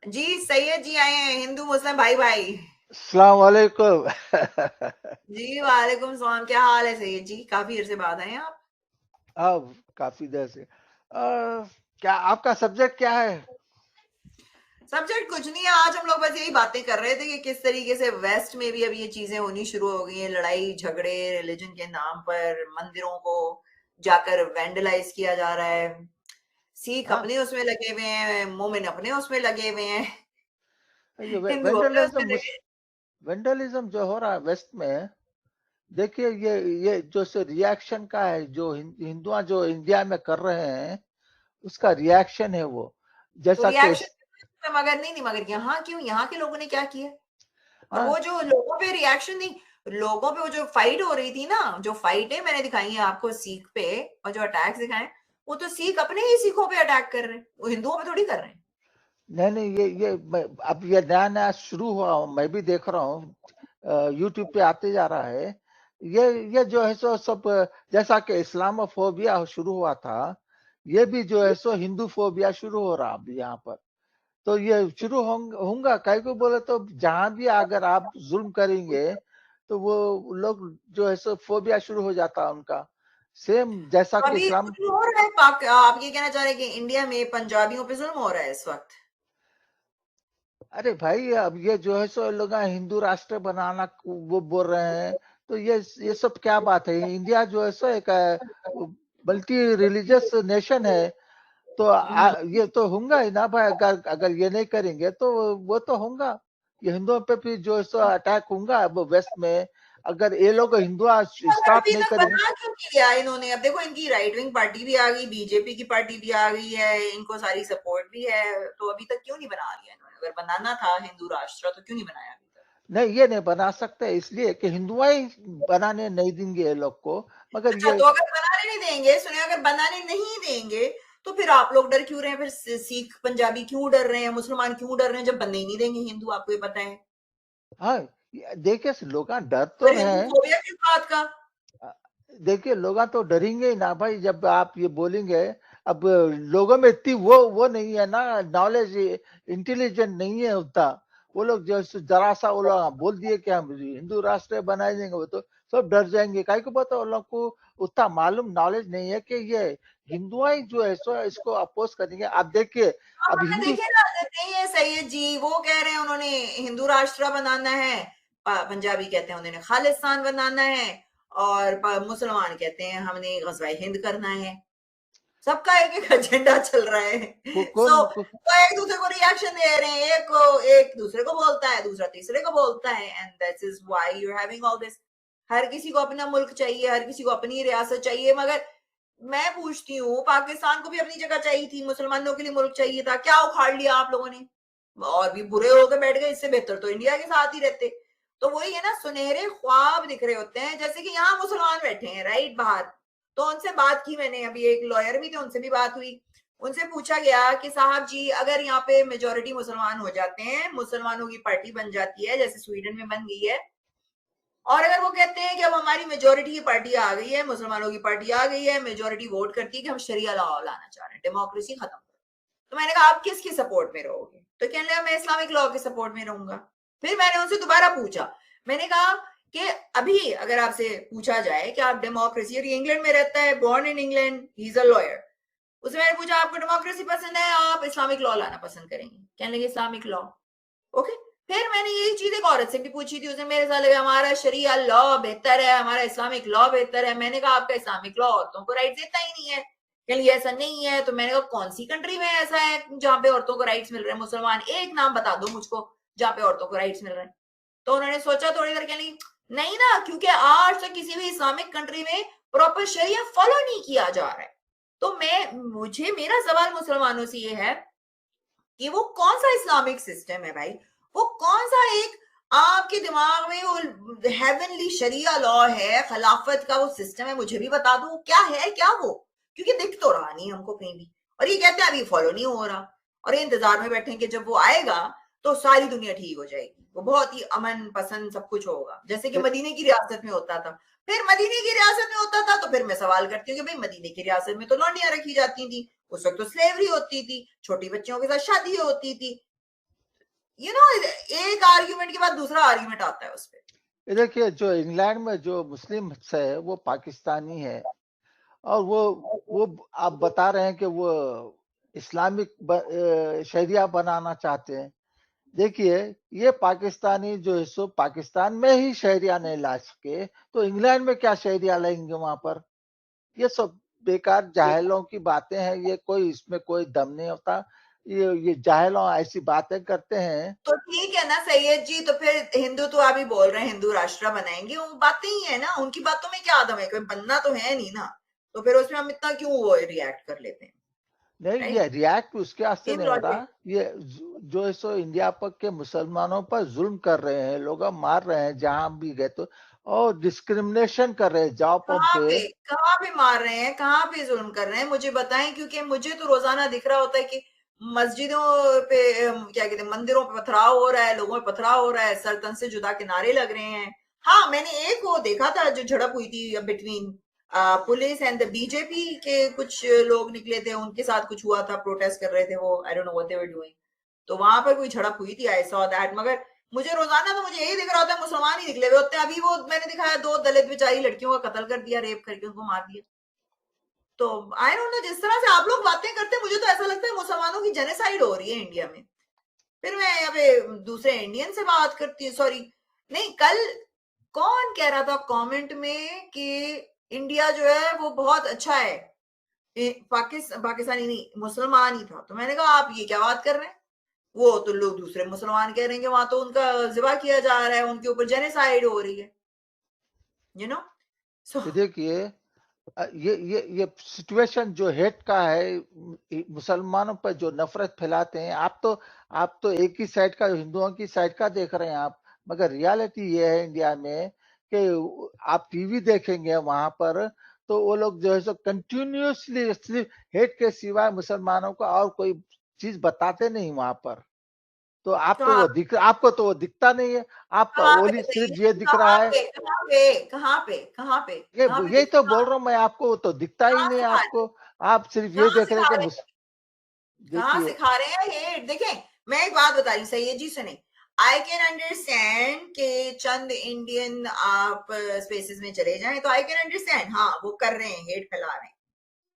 जी सैयद जी आए हैं, हिंदू मुस्लिम भाई भाई। अस्सलाम वालेकुम। जी वालेकुम सलाम, क्या हाल है सैयद जी? काफी देर से बाद आए हैं आप। अब काफी देर से क्या आपका सब्जेक्ट क्या है? सब्जेक्ट कुछ नहीं है, आज हम लोग बस यही बातें कर रहे थे कि किस तरीके से वेस्ट में भी अब ये चीजें होनी शुरू हो गई हैं, लड़ाई झगड़े रिलीजन के नाम पर मंदिरों को जाकर वेंडलाइज किया जा रहा है। सिख हाँ, अपने उसमें लगे हुए हैं, मोमिन अपने उसमें लगे हुए हैं, ये हिंदू अपने उसमें वेंडलिज्म लगे। वेंडलिज्म जो हो रहा है वेस्ट में। देखिए, ये जो से रिएक्शन का है, जो हिंदुआ जो इंडिया में कर रहे हैं, उसका रिएक्शन है वो। तो जैसा कि रिएक्शन मगर नहीं मगर यहाँ क्यों, यहाँ के लोगों ने क्या किया? और हाँ, वो जो लोगों पे रिएक्शन नहीं, लोगों पे वो जो फाइट हो रही थी ना, जो फाइट है मैंने दिखाई है आपको सीख पे, और जो अटैक्स दिखाए वो तो सीख अपने ही सिखों पे अटैक कर रहे हैं, वो हिंदुओं पे थोड़ी कर रहे हैं। नहीं नहीं, अब ये नया नया शुरू हुआ हूँ, मैं भी देख रहा हूँ, यूट्यूब पे आते जा रहा है। ये जो है सो सब, जैसा कि इस्लामोफोबिया शुरू हुआ था, ये भी जो है सो हिंदू फोबिया शुरू हो रहा अभी यहाँ पर। तो ये शुरू होगा, कहीं को बोले तो जहां भी अगर आप जुल्म करेंगे, तो वो लोग जो है सो फोबिया शुरू हो जाता है उनका, सेम जैसा तो कि अभी इस्लाम। जुल्म हो रहा है आप ये कहना चाह रहे हैं कि इंडिया में पंजाबियों पे जुल्म हो रहा है इस वक्त? अरे भाई, अब ये जो है सो लोग हिंदू राष्ट्र बनाना वो बोल रहे हैं। तो ये सब क्या बात है? इंडिया जो है सो एक मल्टी रिलीजियस नेशन है। तो हम्म। ये तो होगा ही ना भाई, अगर अगर ये नहीं करेंगे तो वो तो होगा। ये हिंदुओं पे भी जो है सो अटैक होगा अब वेस्ट में, अगर ये लोग हिंदू मगर स्टॉप अभी नहीं तक करेंगे। बना क्यों नहीं लिया इन्होंने? अब देखो इनकी राइट विंग पार्टी भी आ गई, बीजेपी की पार्टी भी आ गई है, इनको सारी सपोर्ट भी है, तो अभी तक क्यों नहीं बना लिया इन्होंने? अगर बनाना था हिंदू राष्ट्र तो क्यों नहीं बनाया अभी तक? नहीं, ये नहीं बना सकते, इसलिए कि हिंदुआ ही बनाने नहीं देंगे ये लोग को। मगर अच्छा, ये तो अगर बनाने नहीं देंगे, सुने, अगर बनाने नहीं देंगे तो फिर आप लोग डर क्यों रहे हैं? फिर सिख पंजाबी क्यों डर रहे हैं, मुसलमान क्यों डर रहे हैं, जब बनने ही नहीं देंगे हिंदू? आपको ये पता है। हाँ, देखिए लोग डर तो फिर रहे हिंदू हैं। फोबिया किस बात का? अ, देखिए लोग तो डरेंगे ही ना भाई, जब आप ये बोलेंगे। अब लोगों में इतनी वो नहीं है ना, नॉलेज, इंटेलिजेंट नहीं है उतना। वो लोग जो जरा सा वो लोग बोल दिए कि हम हिंदू राष्ट्र बनाए देंगे, वो तो सब डर जाएंगे। काहे को पता, उन लोग को उतना मालूम नॉलेज नहीं है कि ये हिंदुआ ही जो है सो इसको अपोज करेंगे। आप देखिए, हाँ, अब मगर हिंदू। देखिए ना, नहीं है सैयद जी, वो कह रहे हैं उन्होंने हिंदू राष्ट्र बनाना है, पंजाबी कहते हैं उन्होंने खालिस्तान बनाना है, और मुसलमान कहते हैं हमने गजवाए हिंद करना है। सबका एक एक एजेंडा चल रहा है। कौन सो तो एक दूसरे को रिएक्शन दे रहे हैं, एक को एक दूसरे को बोलता है, दूसरा तीसरे को बोलता है, and that is why you are having all this. हर किसी को अपना मुल्क चाहिए, हर किसी को अपनी रियासत चाहिए, मगर मैं पूछती हूँ, पाकिस्तान को भी अपनी जगह चाहिए थी, मुसलमानों के लिए मुल्क चाहिए था, क्या उखाड़ लिया आप लोगों ने? और भी बुरे होकर बैठ गए, इससे बेहतर तो इंडिया के साथ ही रहते। तो वही है ना, सुनहरे ख्वाब दिख रहे होते हैं, जैसे कि यहाँ मुसलमान बैठे हैं राइट बाहर। तो उनसे बात की मैंने, अभी एक लॉयर भी थे, उनसे भी बात हुई। उनसे पूछा गया कि साहब जी, अगर यहाँ पे मेजोरिटी मुसलमान हो जाते हैं, मुसलमानों की पार्टी बन जाती है जैसे स्वीडन में बन गई है, और अगर वो कहते हैं कि अब हमारी मेजोरिटी की पार्टी आ गई है, मुसलमानों की पार्टी आ गई है, मेजोरिटी वोट करती है कि हम शरिया लॉ लाना चाह रहे हैं, डेमोक्रेसी खत्म करो, तो मैंने कहा आप किसकी सपोर्ट में रहोगे? तो कहने लगा मैं इस्लामिक लॉ के सपोर्ट में रहूंगा। फिर मैंने उनसे दोबारा पूछा, मैंने कहा कि अभी अगर आपसे पूछा जाए कि आप डेमोक्रेसी, और इंग्लैंड में रहता है, born in England, he is a lawyer, उससे मैंने पूछा आपको डेमोक्रेसी पसंद है, आप इस्लामिक लॉ लाना पसंद करेंगे? कहने लगे इस्लामिक लॉ। ओके। फिर मैंने यही चीज एक औरत से भी पूछी थी, उसने मेरे साथ लगा हमारा शरिया लॉ बेहतर है, हमारा इस्लामिक लॉ बेहतर है। मैंने कहा आपका इस्लामिक लॉ औरतों को राइट देता ही नहीं है। कहली ऐसा नहीं है। तो मैंने कहा कौन सी कंट्री में ऐसा है जहां पे औरतों को राइट्स मिल रहे हैं? मुसलमान एक नाम बता दो मुझको जहां पे औरतों को राइट्स मिल रहे हैं। तो उन्होंने सोचा थोड़ी देर, कहली नहीं ना, क्योंकि आज तक किसी भी इस्लामिक कंट्री में प्रॉपर शरिया फॉलो नहीं किया जा रहा है। तो मुझे मेरा सवाल मुसलमानों से ये है कि वो कौन सा इस्लामिक सिस्टम है भाई? वो कौन सा एक आपके दिमाग में वो हेवनली शरिया लॉ है, खिलाफत का वो सिस्टम है? मुझे भी बता दो क्या है, क्या वो, क्योंकि दिख तो रहा नहीं हमको कहीं भी। और ये कहते हैं अभी फॉलो नहीं हो रहा, और ये इंतजार में बैठे हैं कि जब वो आएगा तो सारी दुनिया ठीक हो जाएगी, वो बहुत ही अमन पसंद सब कुछ होगा, जैसे कि मदीने की रियासत में होता था। फिर मदीने की रियासत में होता था तो फिर मैं सवाल करती हूँ कि भाई मदीने की रियासत में तो लौंडियां रखी जाती थी, उस वक्त तो स्लेवरी होती थी, छोटी बच्चियों के साथ शादी होती थी, यू नो एक आर्ग्यूमेंट के बाद दूसरा आर्ग्यूमेंट आता है उस पे। ये देखिए, जो इंग्लैंड में जो मुस्लिम है वो पाकिस्तानी है, और वो आप बता रहे हैं कि वो इस्लामिक शरिया बनाना चाहते हैं। देखिए, ये पाकिस्तानी जो है सो पाकिस्तान में ही शरिया नहीं ला सके, तो इंग्लैंड में क्या शरिया लाएंगे वहां पर? ये सब बेकार जाहिलों की बातें हैं, ये कोई इसमें कोई दम नहीं होता। ये जाहिलों ऐसी बातें करते हैं। तो ठीक है ना सैयद जी, तो फिर हिंदू तो आप ही बोल रहे हैं हिंदू राष्ट्र बनाएंगे, वो बातें ही है ना, उनकी बातों में क्या आदम है, कोई बनना तो है नहीं ना, तो फिर उसमें हम इतना क्यों वो रिएक्ट कर लेते हैं? नहीं, ये राइट, रिएक्ट उसके वास्ते सेम नहीं हो लॉजिक। रहा। ये जो है सो इंडिया पर के मुसलमानों पर जुल्म कर रहे हैं, लोग मार रहे हैं जहां भी गए तो, और डिस्क्रिमिनेशन कर रहे हैं जॉबों पे। कहाँ पे मार रहे हैं, कहाँ पे जुल्म कर रहे हैं, मुझे बताएं, क्योंकि मुझे तो रोजाना दिख रहा होता है कि मस्जिदों पे क्या कहते हैं, मंदिरों पे पथराव हो रहा है, लोगों पे पथराव हो रहा है, सर तन से जुदा के नारे लग रहे हैं। हाँ, मैंने एक वो देखा था जो झड़प हुई थी between police and the BJP के, कुछ लोग निकले थे, उनके साथ कुछ हुआ था, प्रोटेस्ट कर रहे थे वो, I don't know what they were doing, तो वहां पर कोई झड़प हुई थी, आई सॉ दैट। मगर मुझे रोजाना तो मुझे यही दिख रहा होता है मुसलमान ही निकले हुए होते हैं। अभी वो मैंने दिखाया, 2 दलित बेचारी लड़कियों का कत्ल कर दिया, रेप करके उनको मार दिया। तो आई डोंट नो, जिस तरह से आप लोग बातें करते हैं, मुझे तो ऐसा लगता है मुसलमानों की जेनोसाइड हो रही है इंडिया में। फिर मैं यहाँ पे दूसरे इंडियन से बात करती हूँ, सॉरी नहीं, कल कौन कह रहा था कमेंट में कि इंडिया जो है वो बहुत अच्छा है, पाकिस्तानी नहीं मुसलमान ही था, तो मैंने कहा आप ये क्या बात कर रहे हैं, वो तो लोग दूसरे मुसलमान कह रहे हैं कि वहां तो उनका जिबा किया जा रहा है, उनके ऊपर जेनोसाइड हो रही है, यू नो सो। ये देखिए, ये सिचुएशन जो हेट का है, मुसलमानों पर जो नफरत फैलाते हैं, आप तो एक ही साइड का, हिंदुओं की साइड का देख रहे हैं आप। मगर रियलिटी ये है इंडिया में कि आप टीवी देखेंगे वहां पर, तो वो लोग जो है सो कंटिन्यूसली सिर्फ हेट के सिवाय मुसलमानों को और कोई चीज बताते नहीं वहां पर। तो कहाँ आपको तो वो दिखता नहीं है, आपका कहाँ पे ओनली बताइए, सिर्फ ये दिख रहा कहाँ है। पे कहाँ पे कहाँ पे कहाँ पे ये कहाँ पे यही तो दिखता, बोल रहा हूँ मैं आपको, वो तो दिखता ही कहाँ नहीं है सिखा रहे, आपको। आप सिर्फ ये कहाँ देख रहे हैं सिखा कि रहे, कहाँ देखिए, सिखा रहे हैं ये देखें। मैं एक बात बता रही हूँ सैयद जी, सुने, आई कैन अंडरस्टैंड कि चंद इंडियन आप स्पेसेस में चले जाएं तो आई कैन अंडरस्टैंड, हाँ वो कर रहे हैं, हेट फैला रहे हैं,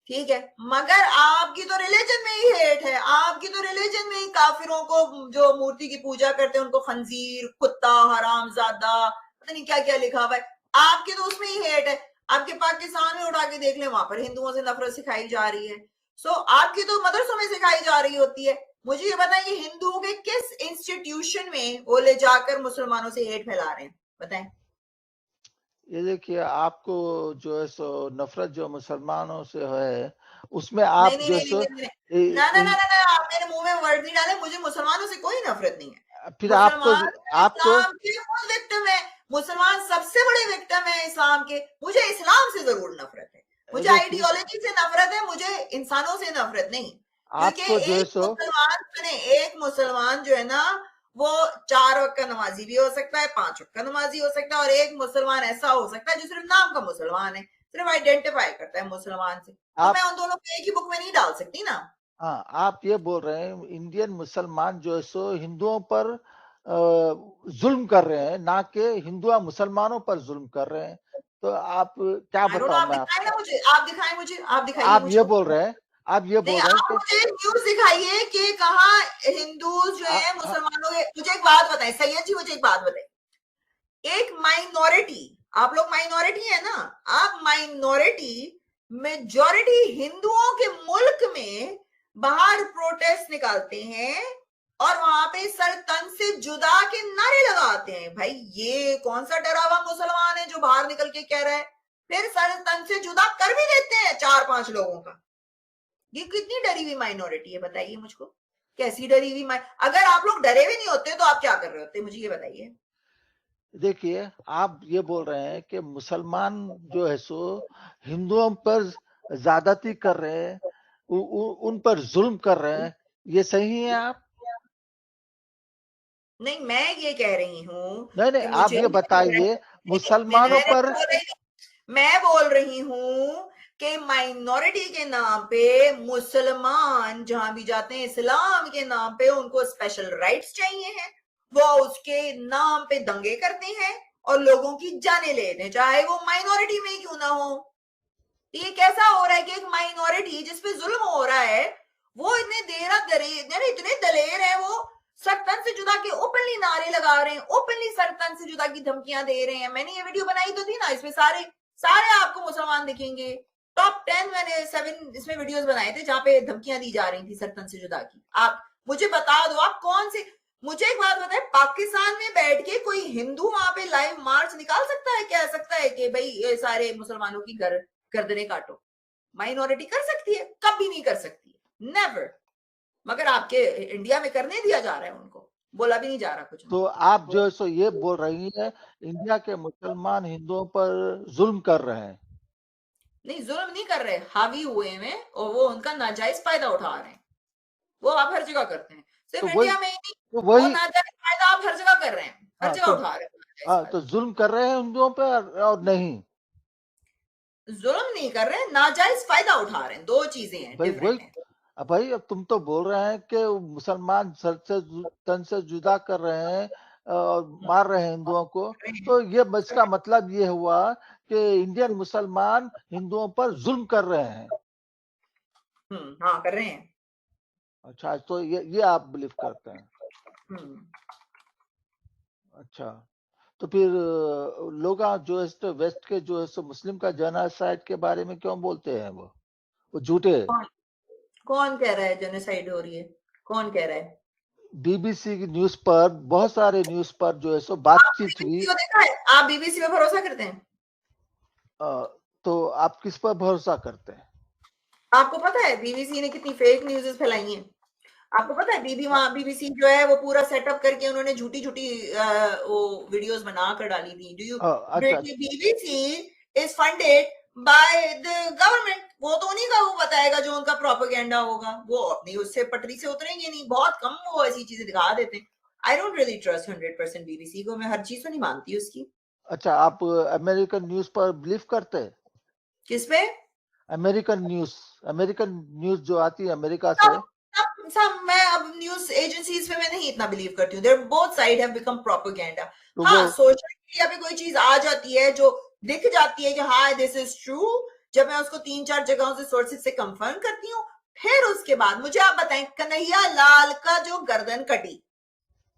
ठीक है, मगर आपकी तो रिलीजन में ही हेट है, आपकी तो रिलीजन में ही काफिरों को, जो मूर्ति की पूजा करते हैं उनको खंजीर, कुत्ता, हरामजादा, पता नहीं क्या क्या लिखा हुआ है, आपके तो उसमें ही हेट है। आपके पाकिस्तान में उठा के देख ले, वहां पर हिंदुओं से नफरत सिखाई जा रही है। सो आपकी तो मदरसों में सिखाई जा रही होती है। मुझे ये बताइए, हिंदुओं के किस इंस्टीट्यूशन में वो ले जाकर मुसलमानों से हेट फैला रहे हैं, बताएं। ये देखिए, आपको जो है सो नफरत जो मुसलमानों से है, उसमें आप नहीं नहीं जो है नहीं नहीं सो नहीं नहीं, ना ना ना ना ना, आप मेरे मुंह में वर्ड नहीं डाले, मुझे मुसलमानों से कोई नफरत नहीं है। फिर आपको मुसलमान आपको इस्लाम के खुद विक्टिम है, मुसलमान सबसे बड़े विक्टिम है इस्लाम के। मुझे इस्लाम से जरूर नफरत है, मुझे देखिए, आइडियोलॉजी से नफरत है, मुझे इंसानों से नफरत नहीं। क्योंकि आपको जो है एक सो मुसलमान, सुने, एक मुसलमान जो है ना, वो 4 वक्त का नमाजी भी हो सकता है, 5 वक्त का नमाजी हो सकता है, और एक मुसलमान ऐसा हो सकता है जो सिर्फ नाम का मुसलमान है, सिर्फ आइडेंटिफाई करता है मुसलमान से, तो मैं आप उन दोनों को एक ही बुक में नहीं डाल सकती ना। हाँ, आप ये बोल रहे हैं इंडियन मुसलमान जो है सो हिंदुओं पर जुल्म कर रहे हैं, ना कि हिंदुआ मुसलमानों पर जुल्म कर रहे हैं। तो आप क्या आई डोंट नो, बताऊं आप मैं दिखाए आपको? ना मुझे, आप दिखाएं मुझे, आप दिखाइए आप ये मुझको। बोल रहे हैं, आप ये नहीं, बोल रहे हैं आप कि मुझे न्यूज दिखाइए कि कहाँ हिंदू जो आ, है आ, मुसलमानों के, मुझे एक बात बताएं सैयद जी, मुझे एक बात बताएं, एक माइनॉरिटी, आप लोग माइनॉरिटी है ना, आप माइनॉरिटी मेजॉरिटी हिंदुओं के मुल्क में बाहर प्रोटेस्ट निकालते हैं और वहां पे सर तन से जुदा के नारे लगाते हैं। भाई ये कौन सा डरा हुआ मुसलमान है जो बाहर निकल के कह रहा है, फिर सर तन से जुदा कर भी देते हैं 4-5 लोगों का। ये कितनी डरी हुई माइनॉरिटी है, बताइए मुझको, कैसी डरी हुई अगर आप लोग डरे हुए नहीं होते तो आप क्या कर रहे होते, मुझे ये बताइए। देखिए, आप ये बोल रहे हैं कि मुसलमान जो है सो हिंदुओं पर ज्यादती कर रहे हैं, उन पर जुल्म कर रहे हैं, ये सही है आप? नहीं, मैं ये कह रही हूँ नहीं नहीं, कि आप मुझे, ये बताइए मुसलमानों पर। मैं बोल रही हूँ कि माइनॉरिटी के नाम पे मुसलमान जहां भी जाते हैं इस्लाम के नाम पे उनको स्पेशल राइट्स चाहिए हैं, वो उसके नाम पे दंगे करते हैं और लोगों की जाने लेते हैं, चाहे वो माइनॉरिटी में क्यों ना हो। ये कैसा हो रहा है कि एक माइनॉरिटी जिसपे जुल्म हो रहा है, वो इतने दलेर है, वो सरतन से जुदा के ओपनली नारे लगा रहे हैं, ओपनली सरतन से जुदा की धमकियां दे रहे हैं। मैंने ये वीडियो बनाई तो थी ना, इसमें सारे सारे आपको मुसलमान दिखेंगे। टॉप 10 मैंने 7 इसमें वीडियोस बनाए थे जहां पे धमकियां दी जा रही थी सरतन से जुदा की। आप मुझे बता दो, आप कौन से, मुझे एक बात बताए, पाकिस्तान में बैठ के कोई हिंदू वहां पे लाइव मार्च निकाल सकता है, कह सकता है कि भाई ये सारे मुसलमानों की गर्दने काटो? माइनॉरिटी कर सकती है? कभी नहीं कर सकती, नेवर। मगर आपके इंडिया में करने दिया जा रहा है, उनको बोला भी नहीं जा रहा कुछ। तो आप जो है सो ये बोल रही है इंडिया के मुसलमान हिंदुओं पर जुल्म कर रहे हैं? नहीं, जुल्म नहीं कर रहे, हावी हुए हैं और वो उनका नाजायज फायदा उठा रहे हैं। वो आप हर जगह करते हैं, सिर्फ तो इंडिया में ही नहीं, तो वो वही नाजायज फायदा आप हर जगह कर रहे हैं, हर हाँ जगह तो उठा रहे हैं नाजायज तो फायदा। जुल्म कर रहे हैं हिंदुओं पर और नहीं? जुल्म नहीं कर रहे हैं, नाजायज फायदा उठा रहे हैं, दो चीजें हैं, भाई वही, डिफरेंट है। अब भाई अब तुम तो बोल रहे हैं कि मुसलमान सर से तन से जुदा कर रहे हैं और मार रहे हैं हिंदुओं को, तो ये इसका मतलब ये हुआ कि इंडियन मुसलमान हिंदुओं पर जुल्म कर रहे हैं। हाँ कर रहे हैं। अच्छा, तो ये आप बिलीव करते हैं? हम्म। अच्छा, तो फिर लोग जो है तो वेस्ट के जो है सो मुस्लिम का जेनोसाइड के बारे में क्यों बोलते हैं? वो झूठे। कौन कौन कह रहा है जेनोसाइड हो रही है? कौन कह रहा है? बीबीसी की न्यूज पर, बहुत सारे न्यूज पर जो है सो आप बातचीत बीबीसी हुई। को देखा है? आप बीबीसी पे भरोसा करते हैं? अ, तो आप किस पर भरोसा करते हैं? आपको पता है बीबीसी ने कितनी फेक न्यूज़ फैलाई हैं? आपको पता है अ, बीबीसी जो है वो पूरा सेटअप करके उन्होंने झूठी झूठी वो वीडियोस बना कर डाली थी। डू यू अच्छा। BBC is funded by the government? वो तो उन्हीं का वो बताएगा जो उनका प्रोपेगेंडा होगा, वो अपनी उससे पटरी से उतरेंगे नहीं, बहुत कम वो ऐसी चीजें दिखा देते हैं। I don't really trust 100% BBC को, मैं हर चीज तो नहीं मानती उसकी। अच्छा, आप अमेरिकन न्यूज पर बिलीव करते हैं? किस पे? अमेरिकन न्यूज जो आती है अमेरिका से। सब सब मैं अब न्यूज़ एजेंसीज़ पे मैं नहीं इतना बिलीव करती हूँ। There both side have become propaganda. तो वो हाँ, सोशल मीडिया पे कोई चीज़ आ जाती है जो दिख जाती है कि हाँ दिस इज ट्रू, जब मैं उसको 3-4 जगहों से सोर्सेज से कंफर्म करती हूँ, फिर उसके बाद मुझे आप बताएं, कन्हैया लाल का जो गर्दन कटी,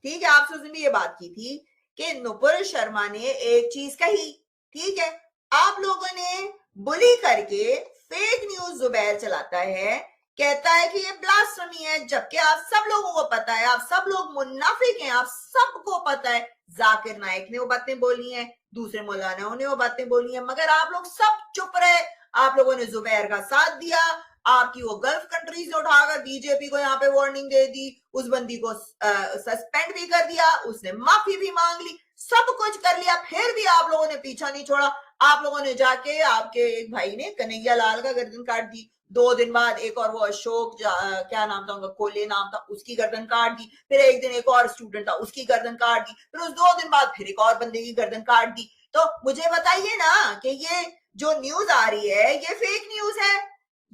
ठीक है, आपसे उस दिन भी ये बात की थी कि नुपुर शर्मा ने एक चीज कही, ठीक है, आप लोगों ने बुली करके फेक न्यूज जुबैर चलाता है, कहता है कि ये ब्लास्फेमी है, जबकि आप सब लोगों को पता है, आप सब लोग मुनाफिक हैं, आप सबको पता है। जाकिर नाइक ने वो बातें बोली हैं, दूसरे मौलानाओं ने वो बातें बोली हैं, मगर आप लोग सब चुप रहे। आप लोगों ने जुबैर का साथ दिया, आपकी वो गल्फ कंट्रीज ने उठाकर बीजेपी को यहाँ पे वार्निंग दे दी, उस बंदी को सस्पेंड भी कर दिया, उसने माफी भी मांग ली, सब कुछ कर लिया, फिर भी आप लोगों ने पीछा नहीं छोड़ा। आप लोगों ने जाके आपके एक भाई ने कन्हैया लाल का गर्दन काट दी, 2 दिन बाद एक और वो अशोक क्या नाम था उनका, कोले नाम था, उसकी गर्दन काट दी, फिर एक दिन एक और स्टूडेंट था उसकी गर्दन काट दी, फिर उस 2 दिन बाद फिर एक और बंदे की गर्दन काट दी। तो मुझे बताइए ना कि ये जो न्यूज आ रही है ये फेक न्यूज है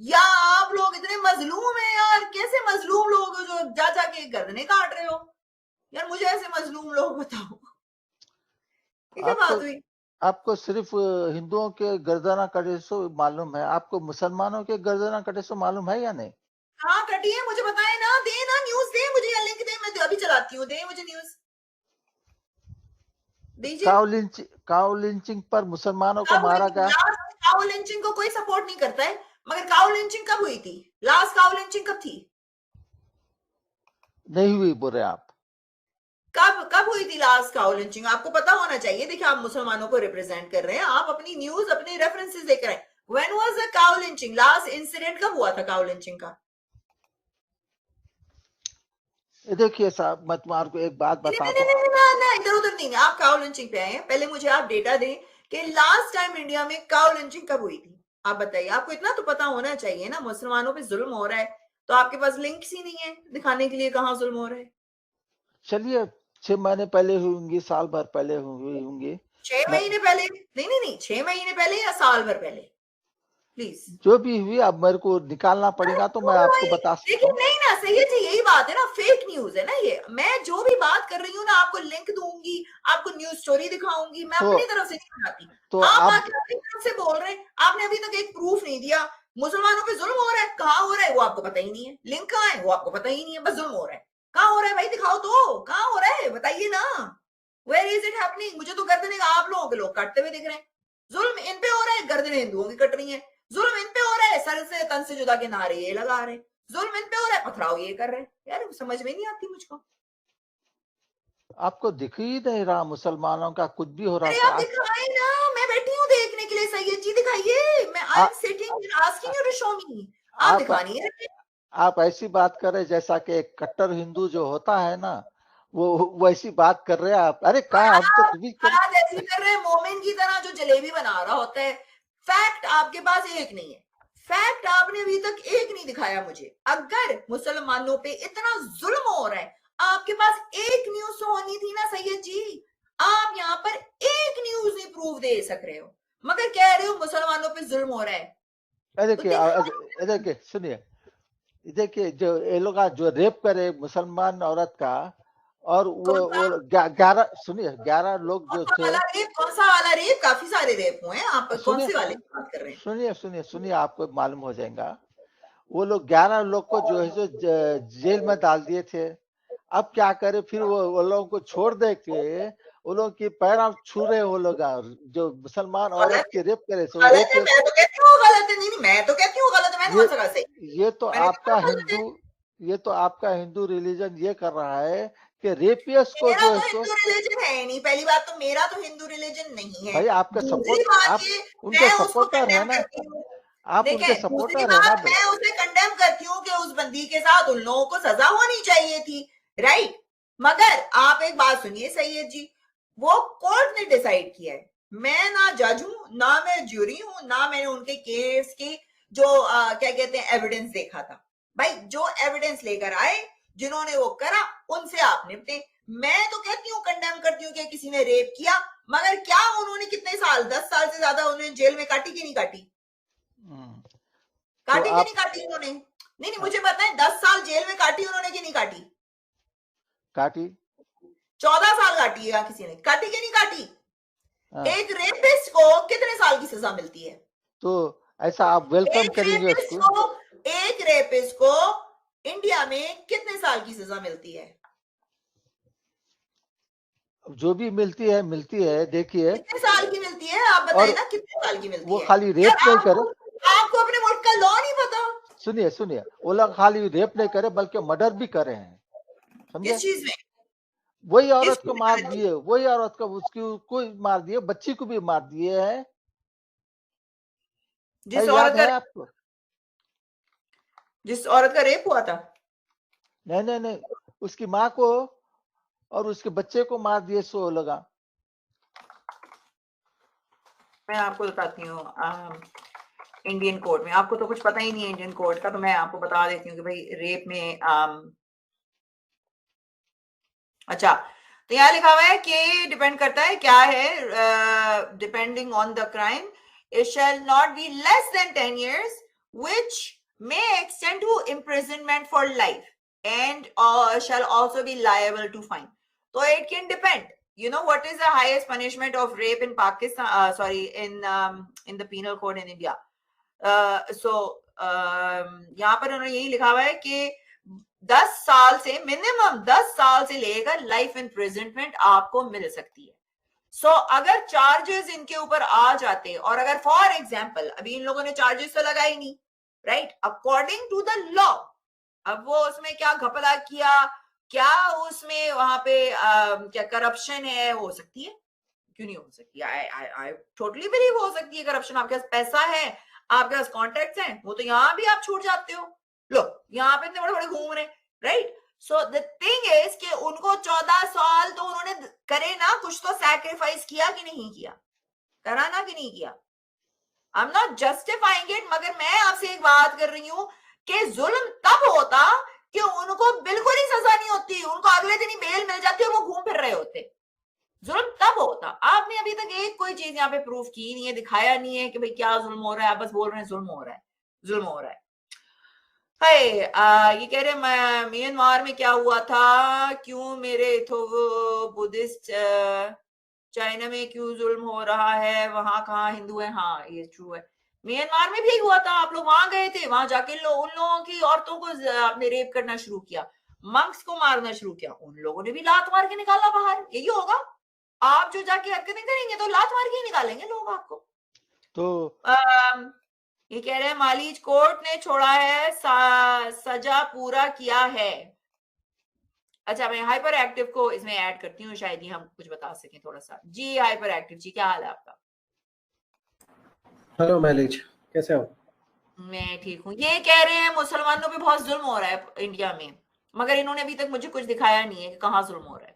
या आप लोग इतने मजलूम हैं? यार कैसे मजलूम लोग हो जो जा जाके गर्दनें काट रहे हो? यार मुझे ऐसे मजलूम लोग बताओ, ये क्या आपको बात हुई? आपको सिर्फ हिंदुओं के गर्दना कटे सो मालूम है, आपको मुसलमानों के गर्दना कटे सो मालूम है या नहीं? हाँ कटी है, मुझे बताए ना, दे ना न्यूज, दे मुझे या लिंक दे, मैं अभी चलाती हूँ, दे मुझे न्यूज दीजिए। काउ लिंचिंग पर मुसलमानों को मारा गया। लास्ट काउ लिंचिंग को कोई सपोर्ट नहीं करता है, मगर काउ लिंचिंग कब हुई थी? लास्ट काउ लिंचिंग कब थी? नहीं हुई बोल रहे आप? कब कब हुई थी लास्ट काउ लिंचिंग? आपको पता होना चाहिए। देखिए आप मुसलमानों को रिप्रेजेंट कर रहे हैं, आप अपनी न्यूज अपने रेफरेंसेस देख रहे हैं। When was the cow lynching? Last incident कब हुआ था काउ लिंचिंग का? ये देखिए साहब, मैं तुम्हारे को एक बात नहीं नहीं बताता हूँ। नहीं नहीं नहीं, इधर उधर नहीं, आप काउ लिंचिंग पे आए हैं, पहले मुझे आप डेटा दें कि लास्ट टाइम इंडिया में काउ लिंचिंग कब हुई थी। आप बताइए, आपको इतना तो पता होना चाहिए ना, मुसलमानों पे जुल्म हो रहा है, तो आपके पास लिंक्स ही नहीं है दिखाने के लिए कहाँ जुल्म हो रहा है। चलिए, 6 महीने पहले हुई होंगी, साल भर पहले हुई होंगी। छह मैं महीने पहले नहीं नहीं नहीं, 6 महीने पहले या साल भर पहले? प्लीज। जो भी हुई अब मेरे को निकालना पड़ेगा तो मैं आपको बता सकता लेकिन हूँ। नहीं ना सैयद जी, यही बात है ना, फेक न्यूज है ना ये। मैं जो भी बात कर रही हूँ ना, आपको लिंक दूंगी, आपको न्यूज स्टोरी दिखाऊंगी, मैं तो अपनी तरफ से नहीं बनाती। तो आप आप आके अपनी तरफ से बोल रहे हैं, आपने अभी तक एक प्रूफ नहीं दिया। मुसलमानों पे जुल्म हो रहा है, कहाँ हो रहा है वो आपको पता ही नहीं है, लिंक कहाँ है वो आपको पता ही नहीं है, बस जुल्म हो रहा है। कहाँ हो रहा है भाई, दिखाओ तो, कहाँ हो रहा है बताइए ना। Where is it happening? मुझे तो गर्दनें आप लोगों के लोग काटते हुए दिख रहे हैं। जुल्म इन पे हो रहा है, गर्दनें हिंदुओं की कट रही है। जुल्म इन पे हो रहा है, सर से तन से जुदा के नारे ये लगा रहे हैं। जुल्म इन पे हो रहा है, पथराव ये कर रहे हैं। यार समझ में नहीं आती मुझको। आपको दिख ही नहीं रहा मुसलमानों का कुछ भी हो रहा अरे था आप दिखाए ना, मैं बैठी हूँ देखने के लिए, सैयद जी दिखाइए। मैं I ah, am sitting asking you to show me. आप आप दिखा नहीं रहे। आप ऐसी बात कर रहे जैसा कि एक कट्टर हिंदू जो होता है ना, वो वैसी बात कर रहे हैं आप। अरे और कहा हम तो आप कभी कर आप ऐसी कर रहे हैं मोमिन की तरह जो जलेबी बना रहा होता है। फैक्ट आपके पास एक नहीं है। फैक्ट आपने अभी तक एक नहीं दिखाया मुझे। अगर मुसलमानों पे इतना जुल्म हो रहा है, आपके पास एक न्यूज तो होनी थी ना सैयद जी। आप यहाँ पर एक न्यूज नहीं प्रूफ दे सक रहे हो, मगर कह रहे हो मुसलमानों पे जुल्म हो रहा है। तो दिखाओ। देखिए सुनिए, देखिए जो ये लोग आज जो रेप करे मुसलमान औरत का, और कौन सा? वो 11 सुनिए 11 लोग कौन जो सा थे। वाला रेप? कौन सा वाला रेप? काफी सारे रेप हुए हैं। आप कौन सुनिए से वाले की बात कर रहे हैं? सुनिए आपको मालूम हो जाएगा। वो लोग 11 लोग को जो है सो जेल में डाल दिए थे। अब क्या करे फिर वो लोगों को छोड़ दे के वो लोग की पैर छू रहे वो लोग, जो मुसलमान औरत गलत की है। रेप करे सो गलत रेप। है, मैं तो कहती हूँ गलत है। नहीं नहीं, मैं तो कहती हूँ गलत है। मैंने ये कौन सा कहा सही? ये तो मैंने आपका कहा गलत हिंदू है। ये तो आपका हिंदू रिलीजन ये कर रहा है कि रेपियस को मेरा जो है तो सो, हिंदू रिलीजन है नहीं। पहली बात तो मेरा तो हिंदू रिलीजन नहीं है। भाई आपके दूसरी सपोर्ट बात आप ये, उनके मैं उसको सपोर्टर है कंडेम ना, करती हूँ। आप उनके देखें, दूसरी सपोर्टर है ना बात, भाई। मैं उसे कंडेम करती हूँ कि उस बंदी के साथ उन लोगों को सजा होनी चाहिए थी, राइट। मगर आप एक बात सुनिए सैयद जी, वो कोर्ट ने डिसाइड किया है। मैं ना जज हूं, ना मैं ज्यूरी हूं, ना मैंने उनके केस की जो क्या कहते हैं एविडेंस देखा था। भाई जो एविडेंस लेकर आए, जिन्होंने वो करा, उनसे आप निपटे। मैं तो कहती हूँ, कंडेम करती हूँ कि किसी ने रेप किया, मगर क्या उन्होंने कितने साल, 10 साल से ज्यादा उन्होंने जेल में काटी कि नहीं काटी? हम्म, तो काटी कि नहीं आप काटी उन्होंने? नहीं नहीं, मुझे पता है 10 साल जेल में काटी उन्होंने कि नहीं काटी? काटी। 14 साल काटी है किसी ने, काटी कि नहीं काटी? हाँ, एक रेपिस्ट को कितने साल की सजा मिलती है? तो ऐसा आप वेलकम एक करेंगे रेपिस्ट उसको? को एक रेपिस्ट को इंडिया में कितने साल की सजा मिलती है? जो भी मिलती है देखिए। कितने साल की मिलती है आप और बताइए ना, कितने साल की मिलती वो है? खाली रेप यार नहीं करे। आपको आपको अपने मुल्क का लॉ नहीं पता? सुनिए वो लोग खाली रेप नहीं करे बल्कि मर्डर भी करे हैं, किस समझे? चीज में? वही किस औरत को चीज मार में? दिए, वही औरत को उसकी को मार दिए, बच्ची को भी मार दिए हैं। है, जिस औरत याद का है आपको? जिस औरत का रेप हुआ था? नहीं, उसकी माँ को और उसके बच्चे को मार दिए सो लगा। मैं आपको बताती हूँ। इंडियन कोड में, आपको तो कुछ पता ही नहीं है इंडियन कोड का, तो मैं आपको बता देती हूँ कि भाई रेप में अच्छा, तो यहाँ लिखा हुआ है कि डिपेंड करता है क्या है, depending on the crime it shall not be less than 10 years which may extend to imprisonment for life and shall also be liable to fine. So it can depend. You know what is the highest punishment of rape in Pakistan? Sorry, in the penal code in India. यहाँ पर उन्होंने यही लिखा हुआ है कि 10 साल से मिनिमम 10 साल से लेकर लाइफ इम्प्रिजनमेंट आपको मिल सकती है। सो अगर चार्जेस इनके ऊपर आ जाते, और अगर फॉर एग्जाम्पल अभी इन लोगों ने चार्जेस तो लगाई नहीं, right, according to the law, अब वो उसमें क्या घपला किया, क्या उसमें वहां पे क्या करप्शन है, हो सकती है, क्यों नहीं हो सकती? आई टोटली बिलीव हो सकती है करप्शन। आपके पास पैसा है, आपके पास कॉन्टेक्ट हैं, वो तो यहाँ भी आप छूट जाते हो। लो यहाँ पे इतने बड़े बड़े घूम रहे, right. So the thing is कि उनको 14 साल तो उन्होंने करे ना, कुछ तो सैक्रिफाइस किया कि नहीं किया, करा ना कि नहीं किया? I am not justifying it, मगर मैं आपसे एक बात कर रही हूं कि जुल्म तब होता कि उनको बिल्कुल ही सजा नहीं होती, उनको अगले दिन ही बेल मिल जाती और वो घूम फिर रहे होते। जुल्म तब होता, आपने अभी तक एक कोई चीज यहाँ पे प्रूफ की नहीं है, दिखाया नहीं है कि भाई क्या जुल्म हो रहा है, आप बस बोल रहे हैं जुल्म हो रहा है, जुल्म हो रहा है। हाय, ये कह रहे म्यांमार में क्या हुआ था, क्यों मेरे तो वो बुद्धिस्ट, चाइना में क्यों जुल्म हो रहा है, वहां कहाँ हिंदू है, हाँ ये ट्रू है। म्यांमार में भी हुआ था, आप लोग वहां गए थे, वहां जाके उन लोगों की औरतों को आपने रेप करना शुरू किया, मंक्स को मारना शुरू किया, उन लोगों ने भी लात मार के निकाला बाहर, यही होगा। आप जो जाके हरकतें करेंगे तो लात मार के ही निकालेंगे लोग आपको। तो ये कह रहे हैं मालीज कोर्ट ने छोड़ा है, सजा पूरा किया है। अच्छा, मैं हाइपर एक्टिव को इसमें ऐड करती हूँ, शायद ही हम कुछ बता सकें थोड़ा सा। जी हाइपर एक्टिव जी, क्या हाल है आपका? हेलो मैलिज, कैसे हो? मैं ठीक हूँ। ये कह रहे हैं मुसलमानों पे बहुत जुल्म हो रहा है इंडिया में, मगर इन्होंने अभी तक मुझे कुछ दिखाया नहीं है कि कहाँ जुल्म हो रहा है।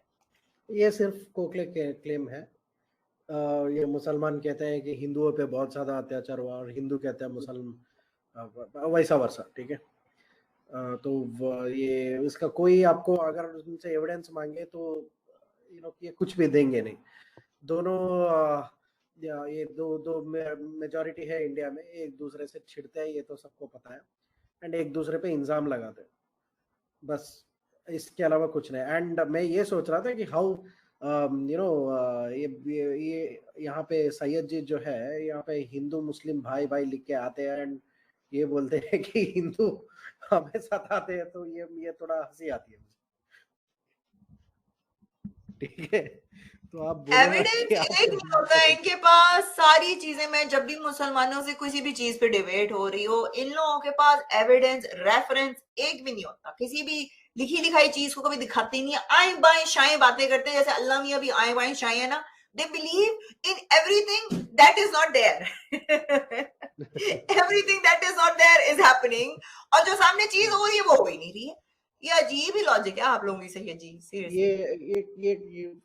ये सिर्फ कोकले के क्लेम है। ये मुसलमान कहते हैं कि हिंदुओं पे बहुत ज़्यादा अत्याचार हुआ और हिंदू कहते हैं मुसलमान, वैसा वर्षा, ठीक है। ये इसका कोई आपको अगर उनसे एविडेंस मांगे तो ये कुछ भी देंगे नहीं। दोनों ये दो दो मेजॉरिटी है इंडिया में, एक दूसरे से छिड़ते हैं, ये तो सबको पता है, एंड एक दूसरे पे इल्जाम लगाते हैं, बस इसके अलावा कुछ नहीं। एंड मैं ये सोच रहा था कि हाउ ये यहाँ पे सैयद जी जो है, यहाँ पे हिंदू मुस्लिम भाई भाई लिख के आते हैं एंड ये बोलते हैं कि हिंदू हमें सताते हैं, तो ये थोड़ा हंसी आती है मुझे, ठीक है। तो आप बोलो ना एविडेंस कि आप एक नहीं होता है इनके पास, सारी चीजें। मैं जब भी मुसलमानों से किसी भी चीज पे डिबेट हो रही हो, इन लोगों के पास एविडेंस रेफरेंस एक भी नहीं होता, किसी भी लिखी लिखाई चीज को कभी दिखाते नहीं है, आए बाएं शाएं बातें करते हैं, जैसे अल्लाह मियां भी आए बाएं शाएं है ना। They believe in everything that is not there. Everything that is not there is happening, और जो सामने चीज हो रही है वो हो ही नहीं रही है। ये अजीब ही लॉजिक है आप लोगों की, सही है जी, सीरियसली। ये